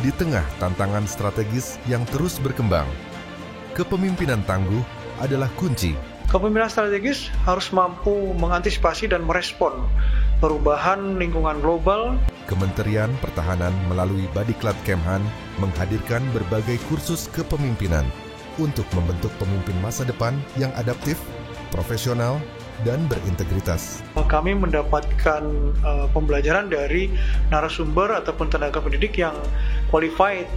di tengah tantangan strategis yang terus berkembang. Kepemimpinan tangguh adalah kunci. Kepemimpinan strategis harus mampu mengantisipasi dan merespon perubahan lingkungan global. Kementerian Pertahanan melalui Badiklat Kemhan menghadirkan berbagai kursus kepemimpinan untuk membentuk pemimpin masa depan yang adaptif, profesional, dan berintegritas. Kami mendapatkan pembelajaran dari narasumber ataupun tenaga pendidik yang qualified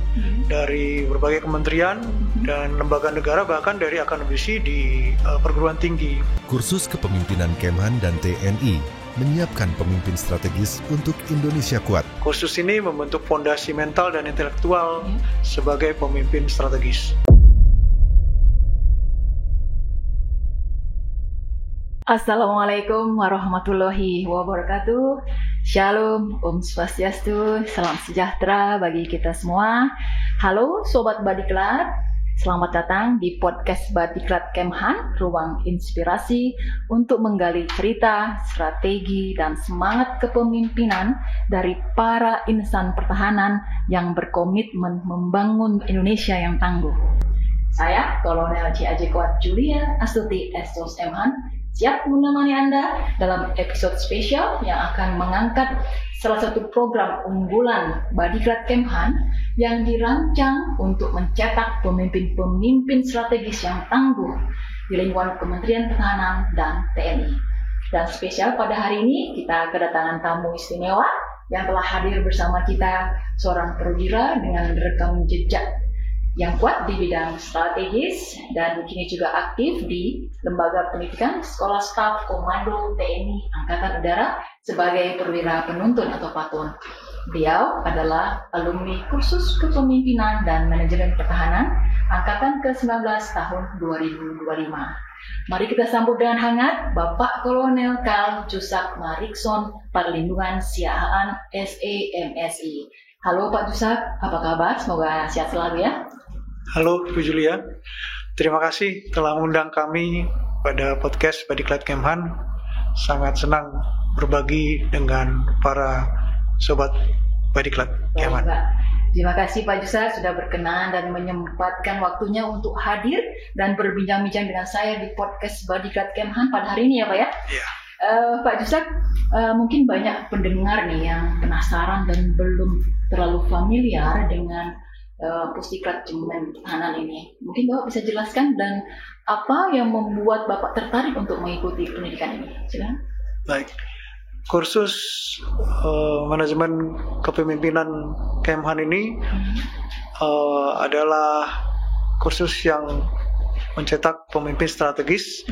dari berbagai kementerian dan lembaga negara, bahkan dari akademisi di perguruan tinggi. Kursus kepemimpinan Kemhan dan TNI menyiapkan pemimpin strategis untuk Indonesia kuat. Kursus ini membentuk fondasi mental dan intelektual sebagai pemimpin strategis. Assalamualaikum warahmatullahi wabarakatuh. Shalom, Om Swastiastu, salam sejahtera bagi kita semua. Halo Sobat Badiklat, selamat datang di podcast Badiklat Kemhan, ruang inspirasi untuk menggali cerita, strategi, dan semangat kepemimpinan dari para insan pertahanan yang berkomitmen membangun Indonesia yang tangguh. Saya, Kolonel C.A.J. Kuat Julia Astuti Estos Kemhan, siap menemani Anda dalam episode spesial yang akan mengangkat salah satu program unggulan Badiklat Kemhan yang dirancang untuk mencetak pemimpin-pemimpin strategis yang tangguh di lingkungan Kementerian Pertahanan dan TNI. Dan spesial pada hari ini kita kedatangan tamu istimewa yang telah hadir bersama kita, seorang perwira dengan rekam jejak yang kuat di bidang strategis dan kini juga aktif di Lembaga Pendidikan Sekolah Staf Komando TNI Angkatan Udara sebagai perwira penuntun atau patun. Beliau adalah alumni kursus kepemimpinan dan manajemen pertahanan Angkatan ke-19 tahun 2025. Mari kita sambut dengan hangat Bapak Kolonel Karl Jusak Marikson, Perlindungan Siahaan SEMSI. Halo Pak Jusak, apa kabar? Semoga sehat selalu ya. Halo Bu Julia, terima kasih telah mengundang kami pada podcast Badiklat Kemhan. Sangat senang berbagi dengan para sobat Badiklat Kemhan. Terima kasih Pak Jusak sudah berkenan dan menyempatkan waktunya untuk hadir dan berbincang-bincang dengan saya di podcast Badiklat Kemhan pada hari ini ya Pak ya. Iya. Pak Jusak, mungkin banyak pendengar nih yang penasaran dan belum terlalu familiar dengan Pusdiklat Jemen Pertahanan ini. Mungkin Bapak bisa jelaskan dan apa yang membuat Bapak tertarik untuk mengikuti pendidikan ini? Silakan. Baik. Kursus manajemen kepemimpinan Kemhan ini adalah kursus yang mencetak pemimpin strategis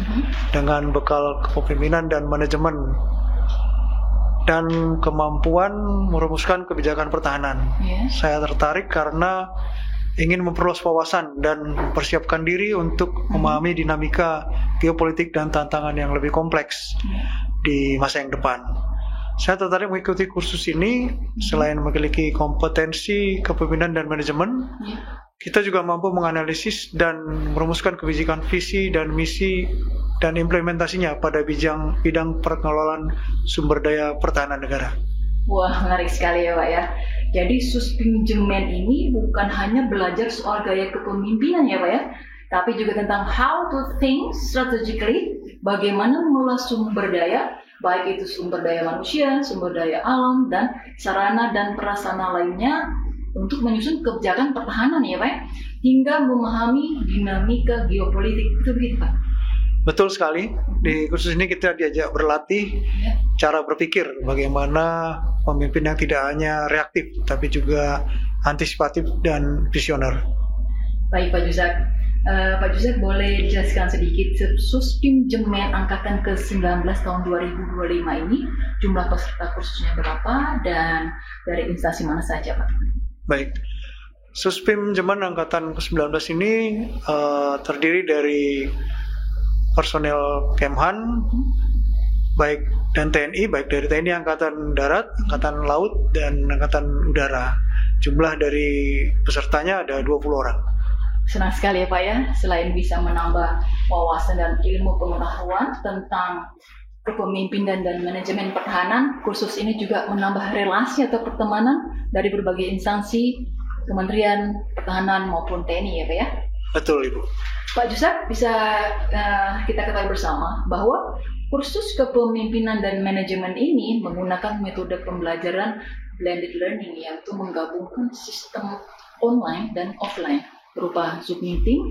dengan bekal kepemimpinan dan manajemen dan kemampuan merumuskan kebijakan pertahanan. Saya tertarik karena ingin memperluas wawasan dan mempersiapkan diri untuk memahami dinamika geopolitik dan tantangan yang lebih kompleks di masa yang depan. Saya tertarik mengikuti kursus ini. Selain memiliki kompetensi kepemimpinan dan manajemen, kita juga mampu menganalisis dan merumuskan kebijakan visi dan misi dan implementasinya pada bidang pengelolaan sumber daya pertahanan negara. Wah, menarik sekali ya Pak ya. Jadi Suspim Jemen ini bukan hanya belajar soal gaya kepemimpinan ya Pak ya, tapi juga tentang how to think strategically, bagaimana mengelola sumber daya, baik itu sumber daya manusia, sumber daya alam, dan sarana dan prasarana lainnya untuk menyusun kebijakan pertahanan ya Pak, hingga memahami dinamika geopolitik. Itu begitu Pak? Betul sekali. Di kursus ini kita diajak berlatih cara berpikir bagaimana pemimpin yang tidak hanya reaktif tapi juga antisipatif dan visioner. Baik Pak Jusak. Pak Jusak boleh dijelaskan sedikit Suspim Jemen Angkatan ke-19 tahun 2025 ini jumlah peserta kursusnya berapa dan dari instansi mana saja Pak? Baik. Suspim Jemen Angkatan ke-19 ini terdiri dari personel Kemhan, baik dan TNI, baik dari TNI Angkatan Darat, Angkatan Laut, dan Angkatan Udara. Jumlah dari pesertanya ada 20 orang. Senang sekali ya Pak ya, selain bisa menambah wawasan dan ilmu pengetahuan tentang kepemimpinan dan manajemen pertahanan, kursus ini juga menambah relasi atau pertemanan dari berbagai instansi Kementerian Pertahanan maupun TNI ya Pak ya? Betul Ibu. Pak Jusap, bisa kita ketahui bersama bahwa kursus kepemimpinan dan manajemen ini menggunakan metode pembelajaran blended learning, yaitu menggabungkan sistem online dan offline berupa Zoom meeting,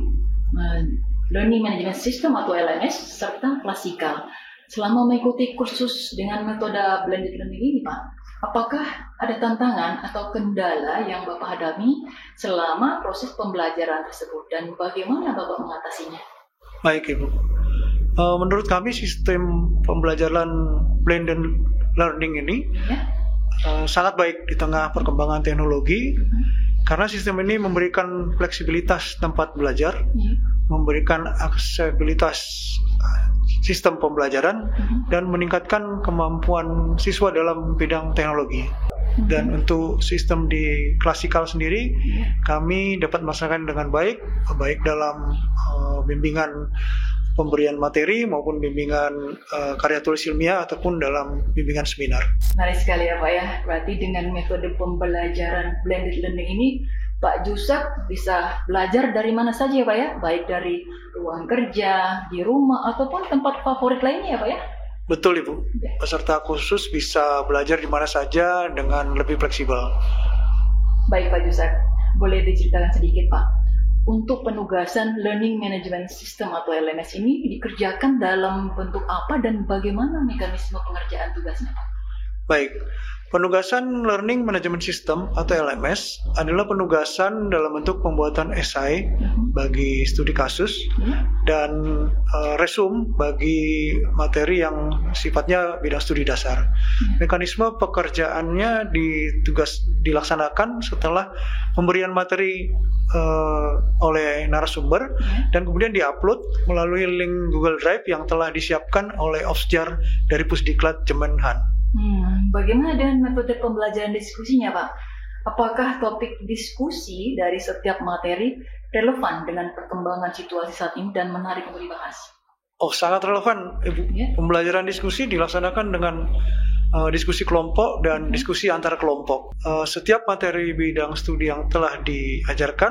learning management system atau LMS, serta klasikal. Selama mengikuti kursus dengan metode blended learning ini Pak, apakah ada tantangan atau kendala yang Bapak hadapi selama proses pembelajaran tersebut dan bagaimana Bapak mengatasinya? Baik Ibu. Menurut kami sistem pembelajaran blended learning ini sangat baik di tengah perkembangan teknologi karena sistem ini memberikan fleksibilitas tempat belajar, memberikan aksesibilitas sistem pembelajaran dan meningkatkan kemampuan siswa dalam bidang teknologi. Dan untuk sistem di klasikal sendiri, kami dapat melaksanakan dengan baik dalam bimbingan pemberian materi maupun bimbingan karya tulis ilmiah ataupun dalam bimbingan seminar. Menarik sekali ya Pak ya. Berarti dengan metode pembelajaran blended learning ini Pak Jusap bisa belajar dari mana saja ya Pak ya, baik dari ruang kerja, di rumah ataupun tempat favorit lainnya ya Pak ya. Betul Ibu. Peserta khusus bisa belajar di mana saja dengan lebih fleksibel. Baik Pak Jusap, boleh diceritakan sedikit Pak, untuk penugasan Learning Management System atau LMS ini dikerjakan dalam bentuk apa dan bagaimana mekanisme pengerjaan tugasnya Pak? Baik, penugasan Learning Management System atau LMS adalah penugasan dalam bentuk pembuatan esai bagi studi kasus dan resume bagi materi yang sifatnya bidang studi dasar. Mekanisme pekerjaannya dilaksanakan setelah pemberian materi oleh narasumber dan kemudian diupload melalui link Google Drive yang telah disiapkan oleh Ofsjar dari Pusdiklat Kemenhan. Bagaimana dengan metode pembelajaran diskusinya Pak? Apakah topik diskusi dari setiap materi relevan dengan perkembangan situasi saat ini dan menarik untuk dibahas? Oh, sangat relevan Ibu. Pembelajaran diskusi dilaksanakan dengan diskusi kelompok dan diskusi antar kelompok. Setiap materi bidang studi yang telah diajarkan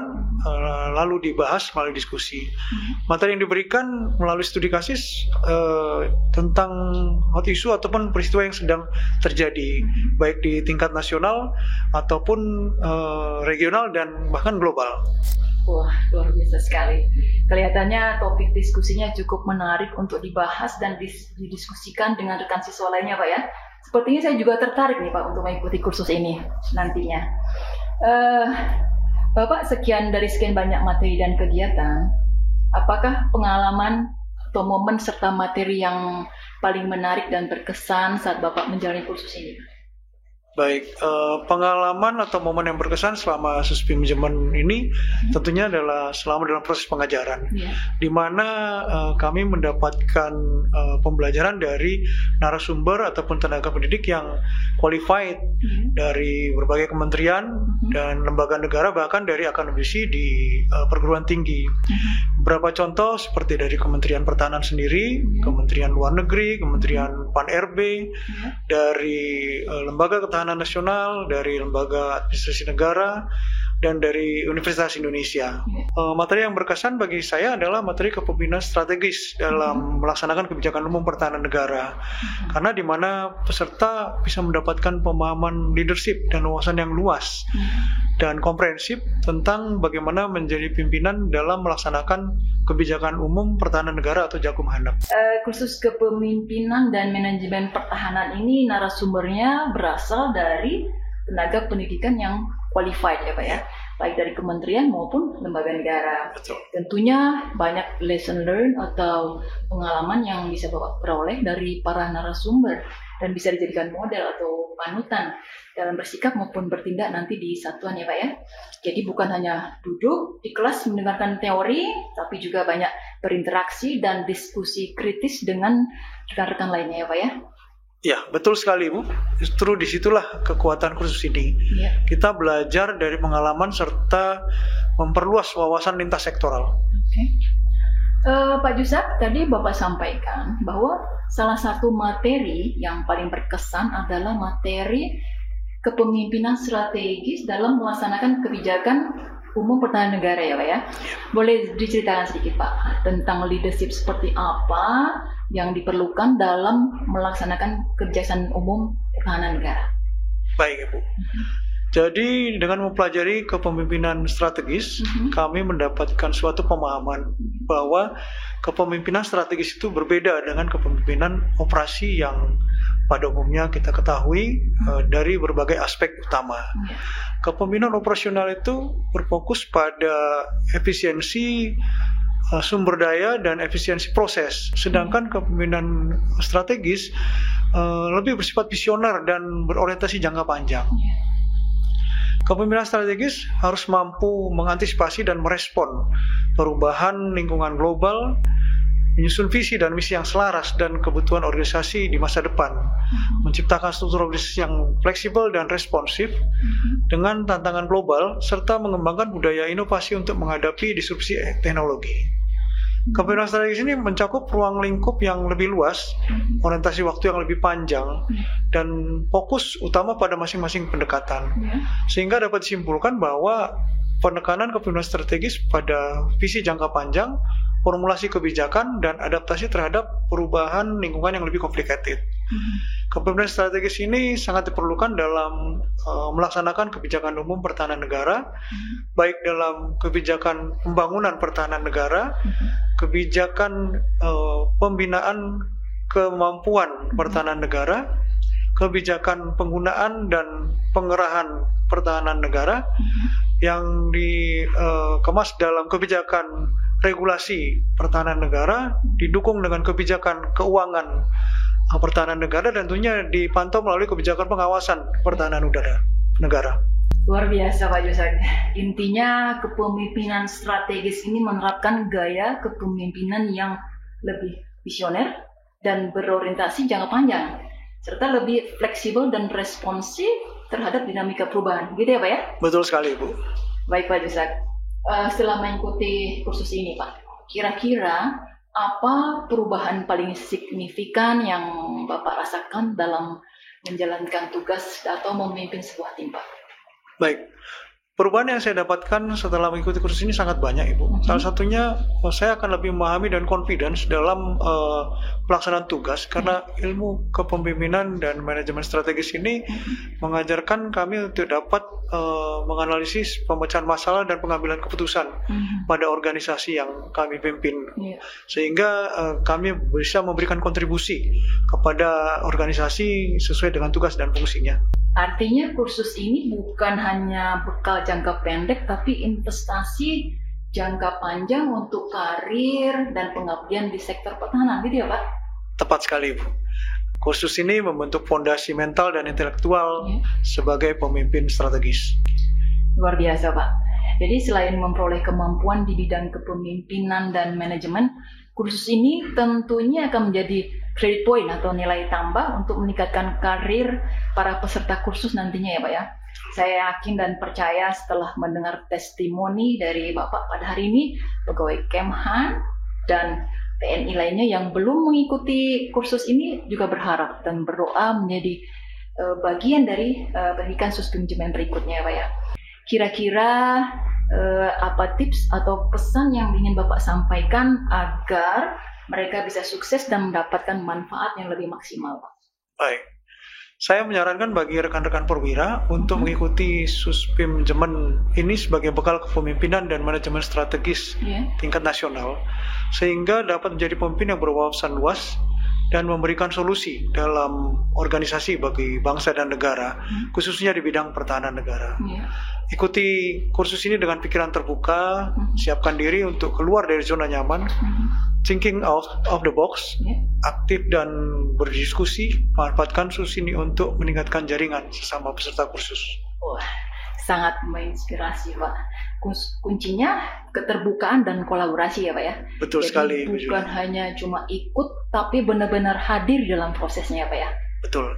lalu dibahas melalui diskusi. Materi yang diberikan melalui studi kasus tentang hot issue ataupun peristiwa yang sedang terjadi, baik di tingkat nasional ataupun regional dan bahkan global. Wah, luar biasa sekali. Kelihatannya topik diskusinya cukup menarik untuk dibahas dan didiskusikan dengan rekan siswa lainnya Pak ya. Sepertinya saya juga tertarik nih Pak untuk mengikuti kursus ini nantinya. Bapak, sekian banyak materi dan kegiatan, apakah pengalaman atau momen serta materi yang paling menarik dan berkesan saat Bapak menjalani kursus ini? Baik, pengalaman atau momen yang berkesan selama Suspim Jemen ini tentunya adalah selama dalam proses pengajaran, di mana kami mendapatkan pembelajaran dari narasumber ataupun tenaga pendidik yang qualified dari berbagai kementerian dan lembaga negara, bahkan dari akademisi di perguruan tinggi. Beberapa contoh seperti dari Kementerian Pertahanan sendiri, Kementerian Luar Negeri, Kementerian Pan-RB, dari Lembaga Ketahanan Nasional, dari Lembaga Administrasi Negara, dan dari Universitas Indonesia. Materi yang berkesan bagi saya adalah materi kepemimpinan strategis dalam melaksanakan kebijakan umum pertahanan negara, karena di mana peserta bisa mendapatkan pemahaman leadership dan wawasan yang luas dan komprehensif tentang bagaimana menjadi pimpinan dalam melaksanakan kebijakan umum pertahanan negara atau Jakumhanap. Kursus kepemimpinan dan manajemen pertahanan ini narasumbernya berasal dari tenaga pendidikan yang qualified ya Pak ya, baik dari kementerian maupun lembaga negara. Betul. Tentunya banyak lesson learn atau pengalaman yang bisa Bapak peroleh dari para narasumber dan bisa dijadikan model atau panutan dalam bersikap maupun bertindak nanti di satuan ya Pak ya. Jadi bukan hanya duduk di kelas mendengarkan teori, tapi juga banyak berinteraksi dan diskusi kritis dengan rekan-rekan lainnya ya Pak ya. Ya, betul sekali Bu. Justru disitulah kekuatan kursus ini. Kita belajar dari pengalaman serta memperluas wawasan lintas sektoral. Pak Jusap, tadi Bapak sampaikan bahwa salah satu materi yang paling berkesan adalah materi kepemimpinan strategis dalam melaksanakan kebijakan umum pertahanan negara ya Pak ya. Boleh diceritakan sedikit Pak tentang leadership seperti apa yang diperlukan dalam melaksanakan kebijakan umum pertahanan negara. Baik Ibu. Jadi dengan mempelajari kepemimpinan strategis, kami mendapatkan suatu pemahaman bahwa kepemimpinan strategis itu berbeda dengan kepemimpinan operasi yang pada umumnya kita ketahui dari berbagai aspek utama. Kepemimpinan operasional itu berfokus pada efisiensi sumber daya dan efisiensi proses, sedangkan kepemimpinan strategis lebih bersifat visioner dan berorientasi jangka panjang. Kepemimpinan strategis harus mampu mengantisipasi dan merespon perubahan lingkungan global, menyusun visi dan misi yang selaras dan kebutuhan organisasi di masa depan, menciptakan struktur organisasi yang fleksibel dan responsif dengan tantangan global, serta mengembangkan budaya inovasi untuk menghadapi disrupsi teknologi. Kepemimpinan strategis ini mencakup ruang lingkup yang lebih luas, orientasi waktu yang lebih panjang, dan fokus utama pada masing-masing pendekatan. Sehingga dapat disimpulkan bahwa penekanan kepemimpinan strategis pada visi jangka panjang, formulasi kebijakan, dan adaptasi terhadap perubahan lingkungan yang lebih complicated. Kepemimpinan strategis ini sangat diperlukan dalam melaksanakan kebijakan umum pertahanan negara, baik dalam kebijakan pembangunan pertahanan negara, kebijakan pembinaan kemampuan pertahanan negara, kebijakan penggunaan dan pengerahan pertahanan negara yang dikemas dalam kebijakan regulasi pertahanan negara, didukung dengan kebijakan keuangan pertahanan negara, dan tentunya dipantau melalui kebijakan pengawasan pertahanan udara negara. Luar biasa Pak Yusak. Intinya kepemimpinan strategis ini menerapkan gaya kepemimpinan yang lebih visioner dan berorientasi jangka panjang, serta lebih fleksibel dan responsif terhadap dinamika perubahan. Gitu ya Pak ya? Betul sekali Bu. Baik Pak Yusak. Setelah mengikuti kursus ini Pak, kira-kira apa perubahan paling signifikan yang Bapak rasakan dalam menjalankan tugas atau memimpin sebuah tim Pak? Baik, perubahan yang saya dapatkan setelah mengikuti kursus ini sangat banyak Ibu. Salah satunya saya akan lebih memahami dan confidence dalam pelaksanaan tugas, karena ilmu kepemimpinan dan manajemen strategis ini mengajarkan kami untuk dapat menganalisis pemecahan masalah dan pengambilan keputusan pada organisasi yang kami pimpin, sehingga kami bisa memberikan kontribusi kepada organisasi sesuai dengan tugas dan fungsinya. Artinya kursus ini bukan hanya bekal jangka pendek, tapi investasi jangka panjang untuk karir dan pengabdian di sektor pertahanan, gitu ya Pak? Tepat sekali Bu. Kursus ini membentuk fondasi mental dan intelektual sebagai pemimpin strategis. Luar biasa Pak. Jadi selain memperoleh kemampuan di bidang kepemimpinan dan manajemen, kursus ini tentunya akan menjadi credit point atau nilai tambah untuk meningkatkan karir para peserta kursus nantinya ya Pak ya. Saya yakin dan percaya setelah mendengar testimoni dari Bapak pada hari ini, pegawai Kemhan dan TNI lainnya yang belum mengikuti kursus ini juga berharap dan berdoa menjadi bagian dari pendidikan suspinjemen berikutnya ya Pak ya. Kira-kira apa tips atau pesan yang ingin Bapak sampaikan agar mereka bisa sukses dan mendapatkan manfaat yang lebih maksimal, Pak? Baik, saya menyarankan bagi rekan-rekan perwira untuk mengikuti suspinjemen ini sebagai bekal kepemimpinan dan manajemen strategis tingkat nasional, sehingga dapat menjadi pemimpin yang berwawasan luas dan memberikan solusi dalam organisasi bagi bangsa dan negara, khususnya di bidang pertahanan negara. Ikuti kursus ini dengan pikiran terbuka, siapkan diri untuk keluar dari zona nyaman, thinking out of the box, aktif dan berdiskusi, manfaatkan kursus ini untuk meningkatkan jaringan sesama peserta kursus. Wah, sangat menginspirasi Pak. Kuncinya keterbukaan dan kolaborasi ya Pak ya. Betul. Jadi, sekali. Bukan hanya cuma ikut, tapi benar-benar hadir dalam prosesnya ya Pak ya. Betul.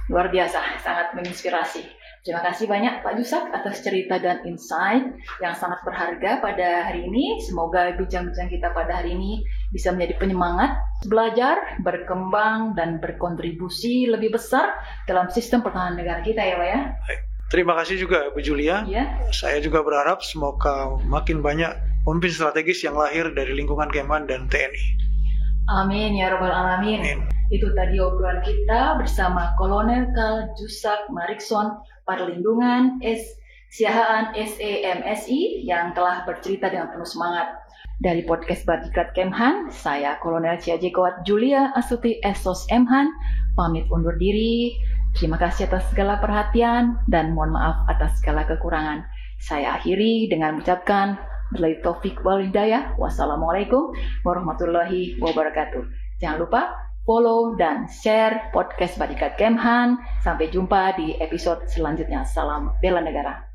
Luar biasa, sangat menginspirasi. Terima kasih banyak Pak Jusak atas cerita dan insight yang sangat berharga pada hari ini. Semoga bincang-bincang kita pada hari ini bisa menjadi penyemangat, belajar, berkembang, dan berkontribusi lebih besar dalam sistem pertahanan negara kita ya Pak ya. Terima kasih juga Bu Julia. Ya. Saya juga berharap semoga makin banyak pemimpin strategis yang lahir dari lingkungan Kemhan dan TNI. Amin ya Rabbal Alamin. Amin. Itu tadi obrolan kita bersama Kolonel Karl Jusak Marikson Perlindungan Siahaan SEMSI yang telah bercerita dengan penuh semangat. Dari podcast Badiklat Kemhan, saya Kolonel Ciajekowat Julia Astuti Esos Emhan, pamit undur diri. Terima kasih atas segala perhatian dan mohon maaf atas segala kekurangan. Saya akhiri dengan mengucapkan billahi taufik wal hidayah. Wassalamualaikum warahmatullahi wabarakatuh. Jangan lupa follow dan share podcast Badiklat Kemhan. Sampai jumpa di episode selanjutnya. Salam bela negara.